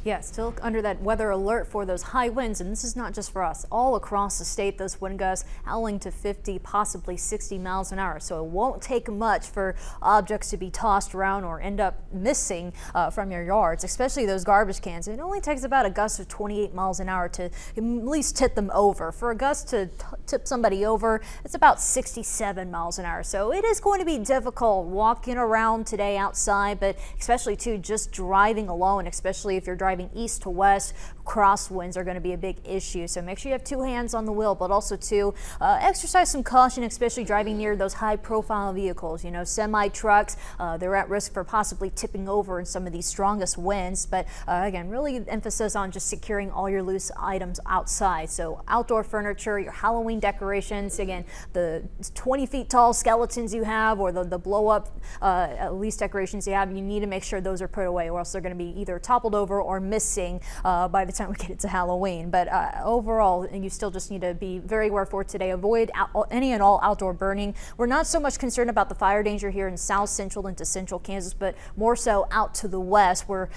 Yeah, still under that weather alert for those high winds, and this is not just for us. All across the state, those wind gusts howling to 50, possibly 60 miles an hour. So it won't take much for objects to be tossed around or end up missing from your yards, especially those garbage cans. It only takes about a gust of 28 miles an hour to at least tip them over. For a gust to tip somebody over, it's about 67 miles an hour. So it is going to be difficult walking around today outside, but especially too just driving alone, especially if you're driving east to west. Crosswinds are going to be a big issue, so make sure you have two hands on the wheel, but also to exercise some caution, especially driving near those high profile vehicles. You know, semi trucks, they're at risk for possibly tipping over in some of these strongest winds, but again, really emphasis on just securing all your loose items outside. So outdoor furniture, your Halloween decorations, again, the 20 feet tall skeletons you have, or the blow up at least decorations you have, you need to make sure those are put away, or else they're going to be either toppled over or missing by the time we get into Halloween. But overall, you still just need to be very aware for today. Avoid any and all outdoor burning. We're not so much concerned about the fire danger here in south central into central Kansas, but more so out to the west, where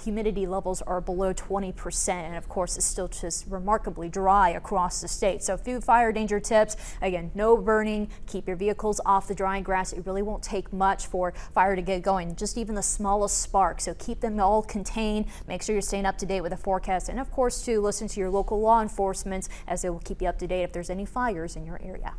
humidity levels are below 20%, and of course it's still just remarkably dry across the state. So a few fire danger tips: again, no burning, keep your vehicles off the drying grass. It really won't take much for fire to get going, just even the smallest spark. So keep them all contained. Make sure you're staying up to date with the forecast, and of course to listen to your local law enforcement, as they will keep you up to date if there's any fires in your area.